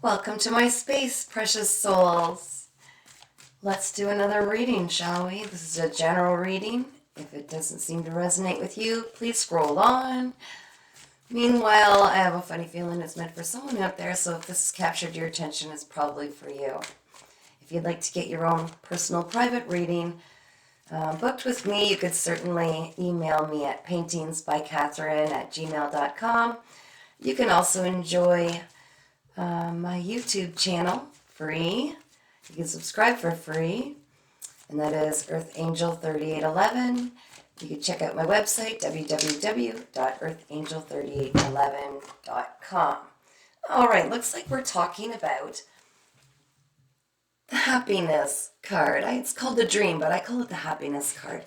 Welcome to my space, precious souls. Let's do another reading, shall we? This is a general reading. If it doesn't seem to resonate with you, please scroll on. Meanwhile, I have a funny feeling it's meant for someone out there, so if this has captured your attention, it's probably for you. If you'd like to get your own personal private reading booked with me, you could certainly email me at paintingsbycatherine@gmail.com. You can also enjoy my YouTube channel free. You can subscribe for free, and that is Earth Angel 3811. You can check out my website, www.earthangel3811.com. All right, looks like we're talking about the happiness card. It's called the dream, but I call it the happiness card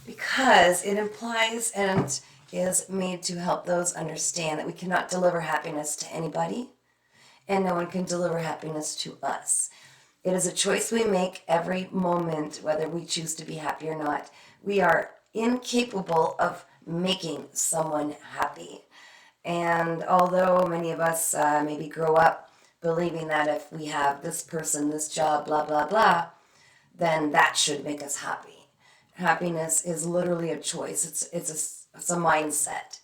because it implies and is made to help those understand that we cannot deliver happiness to anybody, and no one can deliver happiness to us. It is a choice we make every moment, whether we choose to be happy or not. We are incapable of making someone happy. And although many of us maybe grow up believing that if we have this person, this job, blah, blah, blah, then that should make us happy. Happiness is literally a choice. It's a mindset.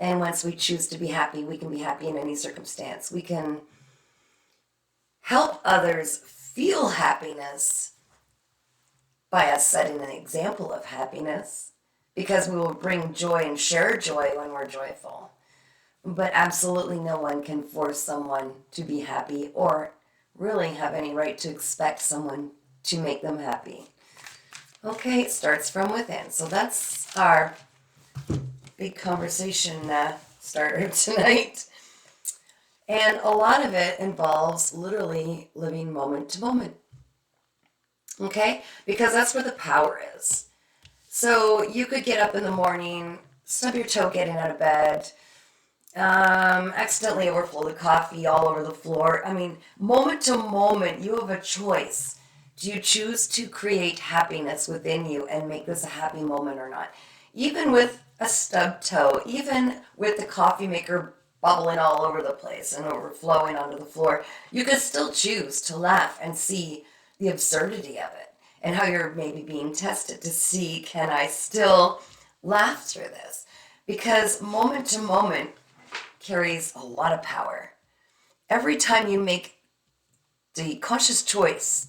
And once we choose to be happy, we can be happy in any circumstance. We can help others feel happiness by us setting an example of happiness, because we will bring joy and share joy when we're joyful. But absolutely no one can force someone to be happy or really have any right to expect someone to make them happy. Okay, it starts from within. So that's our big conversation starter tonight. And a lot of it involves literally living moment to moment. Okay? Because that's where the power is. So you could get up in the morning, stub your toe getting out of bed, accidentally overflow the coffee all over the floor. I mean, moment to moment, you have a choice. Do you choose to create happiness within you and make this a happy moment or not? Even with a stubbed toe, even with the coffee maker bubbling all over the place and overflowing onto the floor, you could still choose to laugh and see the absurdity of it and how you're maybe being tested to see, can I still laugh through this? Because moment to moment carries a lot of power. Every time you make the conscious choice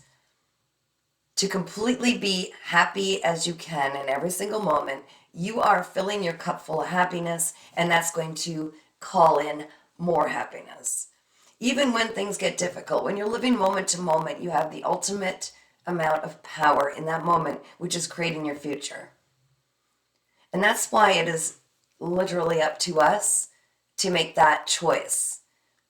to completely be happy as you can in every single moment, you are filling your cup full of happiness, and that's going to call in more happiness. Even when things get difficult, when you're living moment to moment, you have the ultimate amount of power in that moment, which is creating your future. And that's why it is literally up to us to make that choice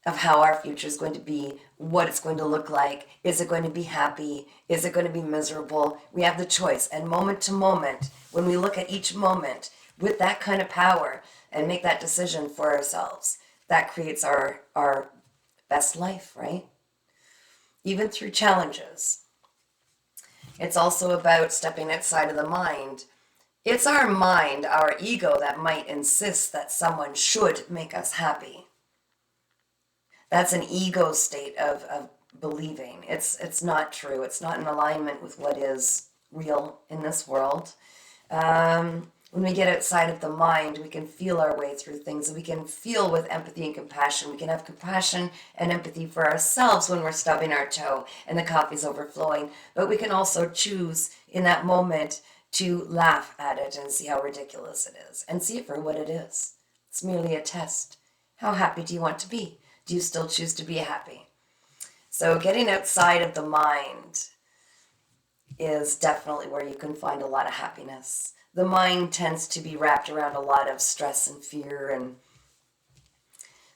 of how our future is going to be, what it's going to look like. Is it going to be happy? Is it going to be miserable? We have the choice. And moment to moment, when we look at each moment with that kind of power and make that decision for ourselves, that creates our best life, right? Even through challenges. It's also about stepping outside of the mind. It's our mind, our ego, that might insist that someone should make us happy. That's an ego state of believing. It's not true. It's not in alignment with what is real in this world. When we get outside of the mind, we can feel our way through things. We can feel with empathy and compassion. We can have compassion and empathy for ourselves when we're stubbing our toe and the coffee's overflowing. But we can also choose in that moment to laugh at it and see how ridiculous it is and see it for what it is. It's merely a test. How happy do you want to be? Do you still choose to be happy? So getting outside of the mind is definitely where you can find a lot of happiness. The mind tends to be wrapped around a lot of stress and fear, and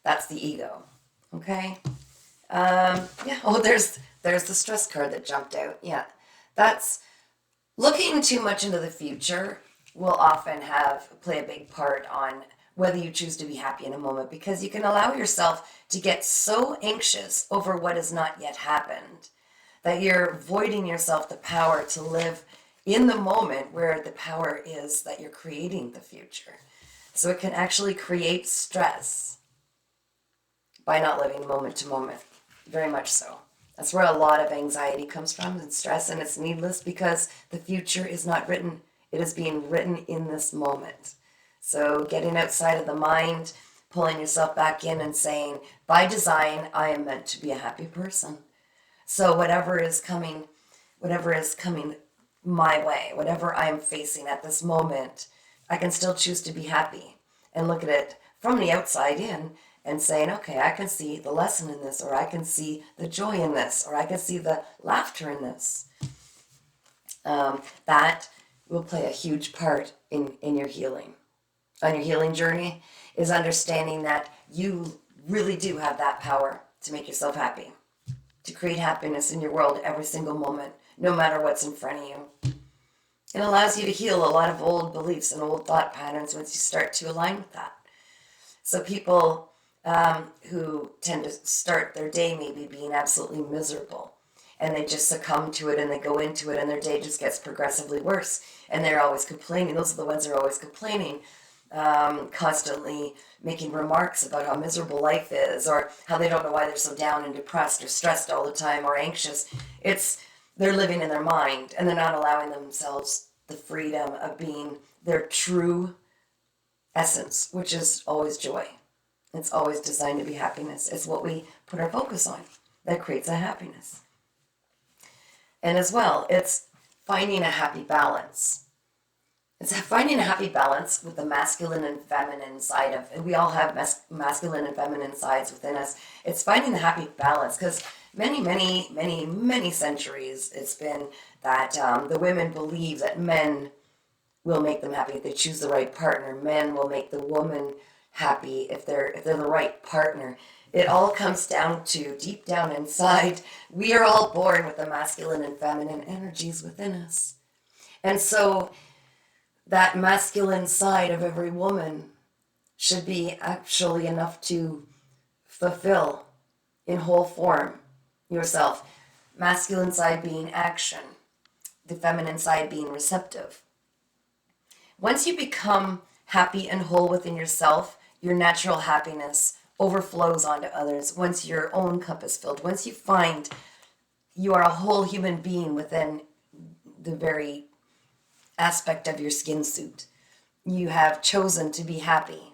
that's the ego. Okay? Yeah. Oh, there's the stress card that jumped out. Yeah. That's looking too much into the future will often play a big part on whether you choose to be happy in a moment, because you can allow yourself to get so anxious over what has not yet happened that you're voiding yourself the power to live in the moment, where the power is that you're creating the future. So it can actually create stress by not living moment to moment. Very much so. That's where a lot of anxiety comes from and stress, and it's needless because the future is not written. It is being written in this moment. So getting outside of the mind, pulling yourself back in and saying, by design, I am meant to be a happy person. So whatever is coming my way, whatever I am facing at this moment, I can still choose to be happy and look at it from the outside in and saying, okay, I can see the lesson in this, or I can see the joy in this, or I can see the laughter in this. That will play a huge part in your healing. On your healing journey is understanding that you really do have that power to make yourself happy, to create happiness in your world every single moment, no matter what's in front of you. It allows you to heal a lot of old beliefs and old thought patterns once you start to align with that. So people who tend to start their day maybe being absolutely miserable, and they just succumb to it and they go into it and their day just gets progressively worse, and they're always complaining. Those are the ones that are always complaining, constantly making remarks about how miserable life is, or how they don't know why they're so down and depressed or stressed all the time or anxious. They're living in their mind, and they're not allowing themselves the freedom of being their true essence, which is always joy. It's always designed to be happiness. It's what we put our focus on that creates a happiness. And as well, it's finding a happy balance. It's finding a happy balance with the masculine and feminine side of it. We all have masculine and feminine sides within us. It's finding the happy balance, because many centuries it's been that the women believe that men will make them happy if they choose the right partner. Men will make the woman happy if they're the right partner. It all comes down to, deep down inside, we are all born with the masculine and feminine energies within us. And so that masculine side of every woman should be actually enough to fulfill in whole form yourself. Masculine side being action, the feminine side being receptive. Once you become happy and whole within yourself, your natural happiness overflows onto others. Once your own cup is filled, once you find you are a whole human being within the very aspect of your skin suit, you have chosen to be happy.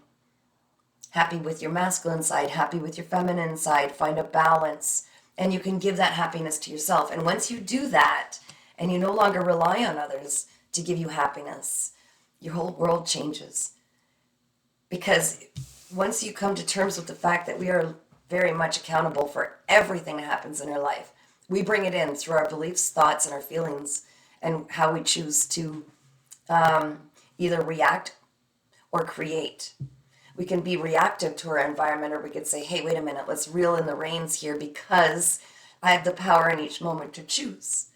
Happy with your masculine side, happy with your feminine side, find a balance, and you can give that happiness to yourself. And once you do that, and you no longer rely on others to give you happiness, your whole world changes. Because once you come to terms with the fact that we are very much accountable for everything that happens in our life, we bring it in through our beliefs, thoughts, and our feelings, and how we choose to either react or create. We can be reactive to our environment, or we could say, hey, wait a minute, let's reel in the reins here, because I have the power in each moment to choose.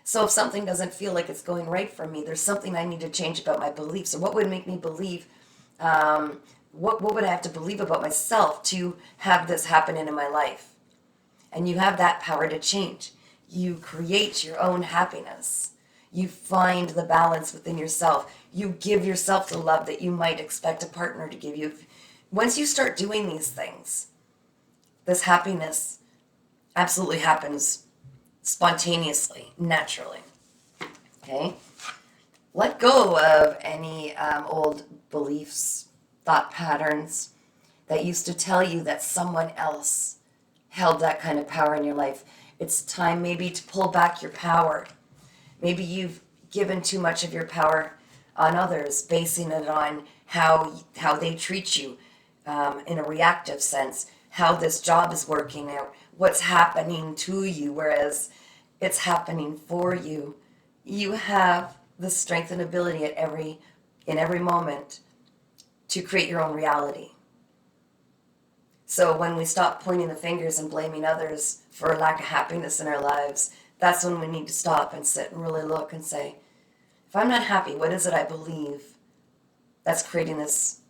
So if something doesn't feel like it's going right for me, there's something I need to change about my beliefs, or what would make me believe, what would I have to believe about myself to have this happen in my life? And you have that power to change. You create your own happiness. You find the balance within yourself. You give yourself the love that you might expect a partner to give you. Once you start doing these things, this happiness absolutely happens spontaneously, naturally. Okay? Let go of any old beliefs, thought patterns that used to tell you that someone else held that kind of power in your life. It's time maybe to pull back your power. Maybe you've given too much of your power on others, basing it on how they treat you in a reactive sense, how this job is working out, what's happening to you, whereas it's happening for you. You have the strength and ability in every moment to create your own reality. So when we stop pointing the fingers and blaming others for a lack of happiness in our lives, that's when we need to stop and sit and really look and say, if I'm not happy, what is it I believe that's creating this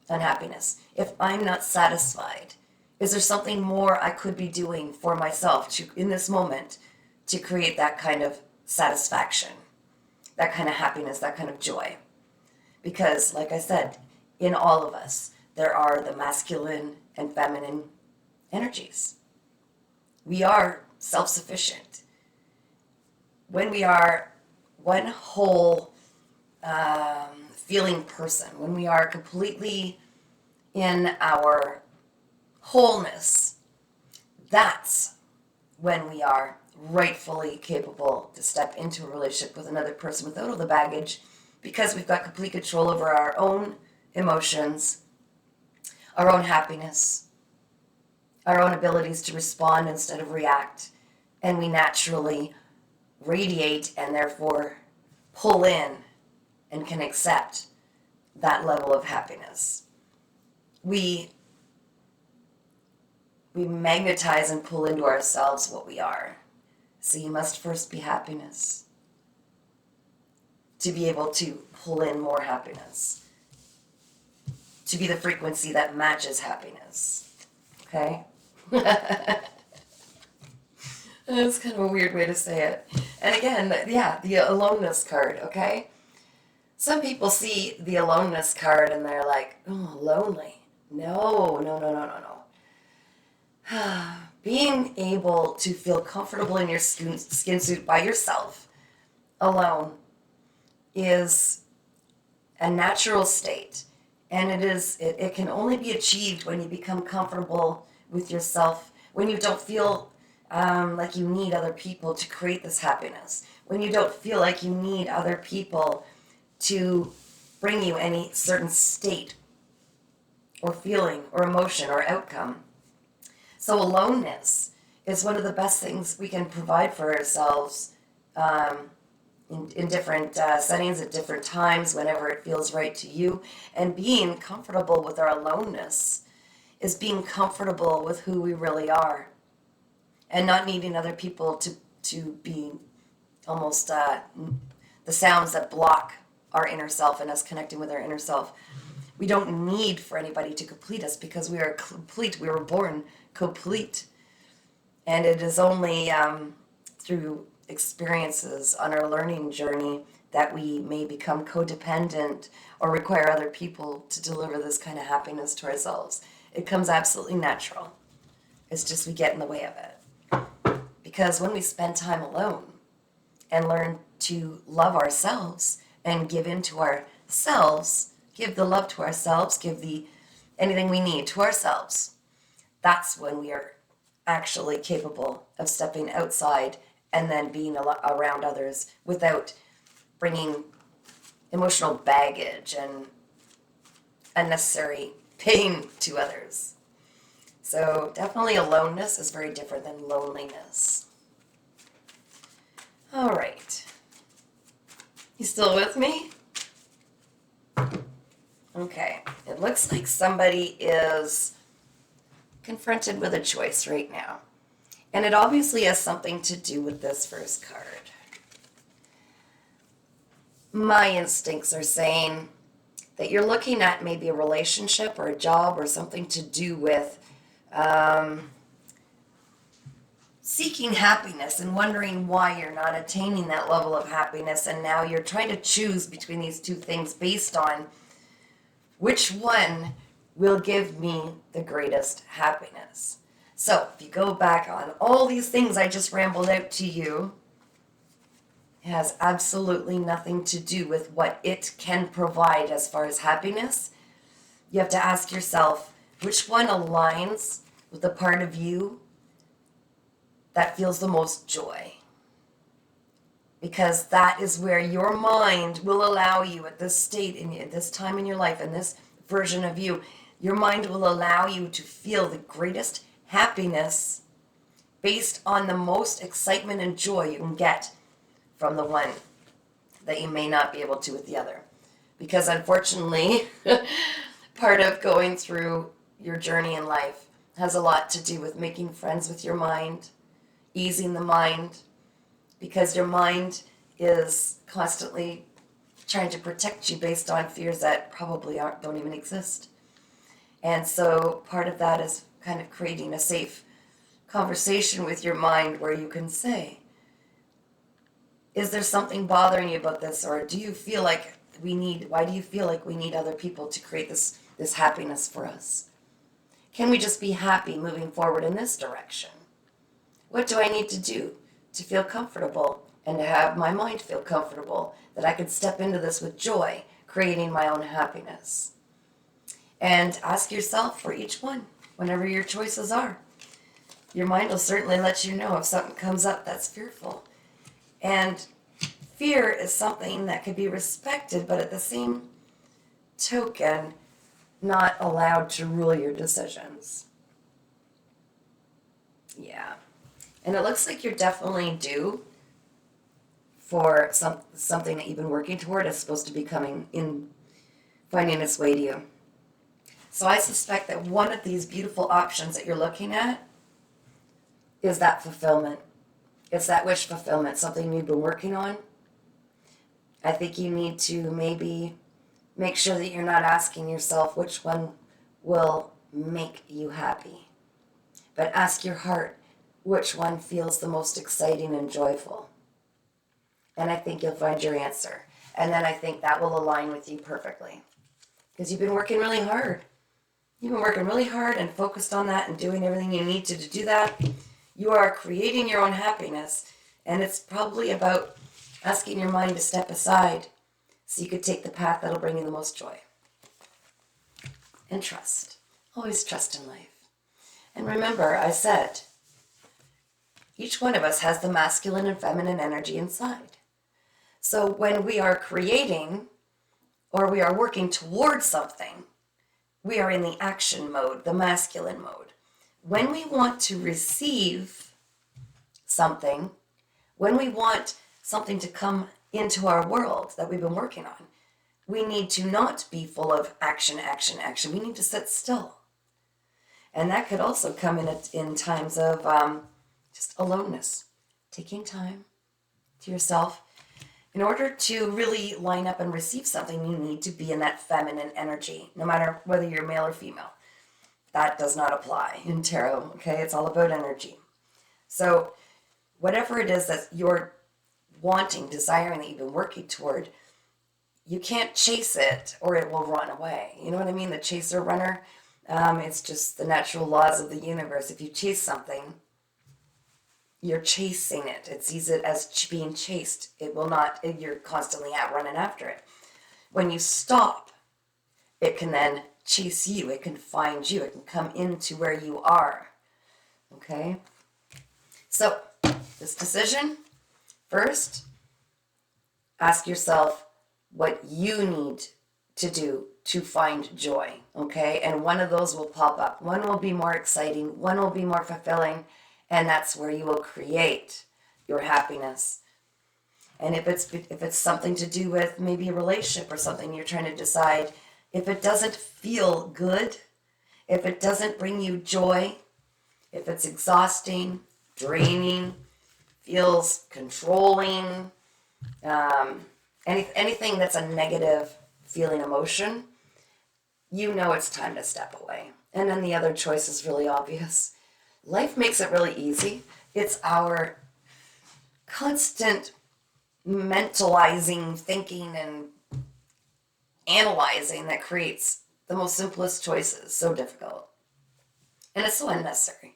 unhappiness? If I'm not satisfied, is there something more I could be doing for myself in this moment to create that kind of satisfaction, that kind of happiness, that kind of joy? Because, like I said, in all of us, there are the masculine and feminine energies. We are self-sufficient. When we are one whole feeling person, when we are completely in our wholeness, that's when we are rightfully capable to step into a relationship with another person without all the baggage, because we've got complete control over our own emotions, our own happiness, our own abilities to respond instead of react, and we naturally radiate and therefore pull in and can accept that level of happiness. We magnetize and pull into ourselves what we are. So you must first be happiness to be able to pull in more happiness, to be the frequency that matches happiness. Okay? That's kind of a weird way to say it. And again, yeah, the aloneness card, okay? Some people see the aloneness card and they're like, oh, lonely. No, no, no, no, no, no. Being able to feel comfortable in your skin suit by yourself, alone, is a natural state. And it can only be achieved when you become comfortable with yourself, when you don't feel like you need other people to create this happiness, when you don't feel like you need other people to bring you any certain state or feeling or emotion or outcome. So aloneness is one of the best things we can provide for ourselves in different settings at different times, whenever it feels right to you. And being comfortable with our aloneness is being comfortable with who we really are and not needing other people to be almost the sounds that block our inner self and us connecting with our inner self. We don't need for anybody to complete us because we are complete. We were born complete. And it is only through experiences on our learning journey that we may become codependent or require other people to deliver this kind of happiness to ourselves. It comes absolutely natural. It's just we get in the way of it. Because when we spend time alone and learn to love ourselves and give into ourselves, give the love to ourselves, give the anything we need to ourselves, that's when we are actually capable of stepping outside and then being around others without bringing emotional baggage and unnecessary pain to others. So definitely aloneness is very different than loneliness. All right. You still with me? Okay. It looks like somebody is confronted with a choice right now. And it obviously has something to do with this first card. My instincts are saying that you're looking at maybe a relationship or a job or something to do with seeking happiness and wondering why you're not attaining that level of happiness. And now you're trying to choose between these two things based on which one will give me the greatest happiness. So if you go back on all these things I just rambled out to you, it has absolutely nothing to do with what it can provide as far as happiness. You have to ask yourself, which one aligns with the part of you that feels the most joy? Because that is where your mind will allow you at this state, at this time in your life, in this version of you, your mind will allow you to feel the greatest happiness based on the most excitement and joy you can get from the one that you may not be able to with the other. Because unfortunately, part of going through your journey in life has a lot to do with making friends with your mind, easing the mind, because your mind is constantly trying to protect you based on fears that probably don't even exist. And so part of that is kind of creating a safe conversation with your mind where you can say, is there something bothering you about this? Or do you feel like why do you feel like we need other people to create this happiness for us? Can we just be happy moving forward in this direction? What do I need to do to feel comfortable and to have my mind feel comfortable that I could step into this with joy, creating my own happiness? And ask yourself for each one, whenever your choices are. Your mind will certainly let you know if something comes up that's fearful. And fear is something that could be respected, but at the same token, not allowed to rule your decisions. Yeah. And it looks like you're definitely due for something that you've been working toward is supposed to be finding its way to you. So I suspect that one of these beautiful options that you're looking at is that fulfillment. It's that wish fulfillment, something you've been working on. I think you need to maybe make sure that you're not asking yourself which one will make you happy, but ask your heart which one feels the most exciting and joyful. And I think you'll find your answer. And then I think that will align with you perfectly. Because you've been working really hard. You've been working really hard and focused on that and doing everything you need to do that. You are creating your own happiness. And it's probably about asking your mind to step aside so you could take the path that'll bring you the most joy. And trust. Always trust in life. And remember, I said, each one of us has the masculine and feminine energy inside. So when we are creating or we are working towards something, we are in the action mode, the masculine mode. When we want to receive something, when we want something to come into our world that we've been working on, we need to not be full of action, action, action. We need to sit still. And that could also come in times of just aloneness, taking time to yourself. In order to really line up and receive something, you need to be in that feminine energy, no matter whether you're male or female. That does not apply in tarot, okay? It's all about energy. So whatever it is that you're wanting, desiring, that you've been working toward, you can't chase it or it will run away. You know what I mean? The chaser runner, it's just the natural laws of the universe. If you chase something, you're chasing it. It sees it as being chased. It will not, you're constantly out running after it. When you stop, it can then chase you. It can find you. It can come into where you are. Okay? So, this decision, first, ask yourself what you need to do to find joy. Okay? And one of those will pop up. One will be more exciting. One will be more fulfilling. And that's where you will create your happiness. And if it's something to do with maybe a relationship or something you're trying to decide, if it doesn't feel good, if it doesn't bring you joy, if it's exhausting, draining, feels controlling, anything that's a negative feeling emotion, you know it's time to step away. And then the other choice is really obvious. Life makes it really easy. It's our constant mentalizing, thinking, and analyzing that creates the most simplest choices so difficult. And it's so unnecessary.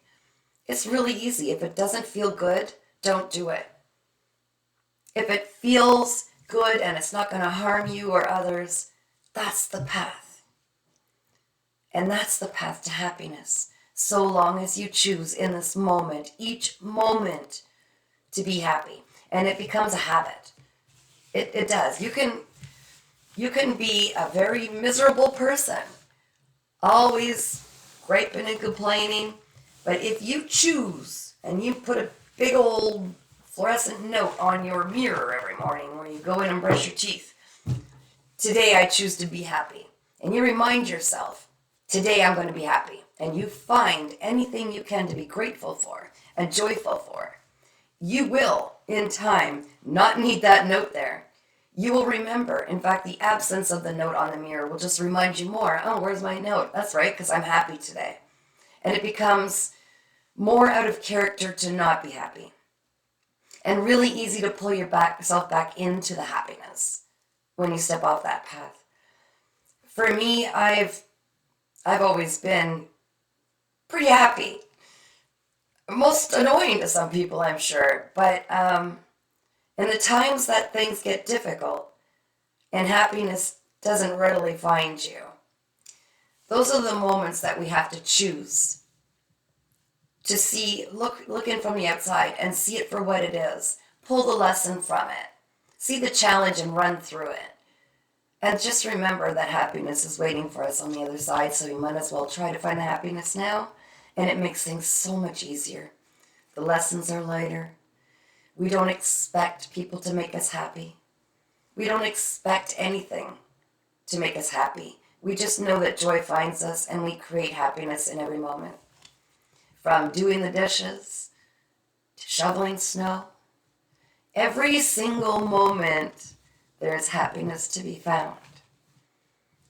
It's really easy. If it doesn't feel good, don't do it. If it feels good and it's not going to harm you or others, that's the path. And that's the path to happiness. So long as you choose in this moment, each moment, to be happy. And it becomes a habit. It does. You can be a very miserable person, always griping and complaining, but if you choose and you put a big old fluorescent note on your mirror every morning when you go in and brush your teeth, today I choose to be happy. And you remind yourself, today I'm going to be happy. And you find anything you can to be grateful for and joyful for. You will, in time, not need that note there. You will remember. In fact, the absence of the note on the mirror will just remind you more. Oh, where's my note? That's right, because I'm happy today. And it becomes more out of character to not be happy. And really easy to pull yourself back into the happiness when you step off that path. For me, I've always been pretty happy. Most annoying to some people, I'm sure. But in the times that things get difficult and happiness doesn't readily find you, those are the moments that we have to choose to see, look in from the outside and see it for what it is. Pull the lesson from it. See the challenge and run through it. And just remember that happiness is waiting for us on the other side, so we might as well try to find the happiness now. And it makes things so much easier. The lessons are lighter. We don't expect people to make us happy. We don't expect anything to make us happy. We just know that joy finds us and we create happiness in every moment. From doing the dishes to shoveling snow, every single moment there is happiness to be found.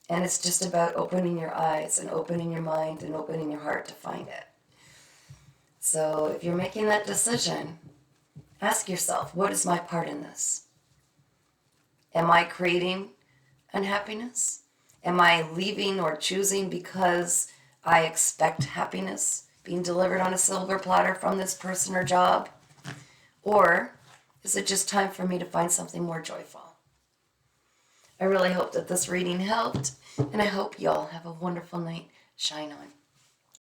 And it's just about opening your eyes and opening your mind and opening your heart to find it. So if you're making that decision, ask yourself, what is my part in this? Am I creating unhappiness? Am I leaving or choosing because I expect happiness being delivered on a silver platter from this person or job? Or is it just time for me to find something more joyful? I really hope that this reading helped, and I hope y'all have a wonderful night. Shine on.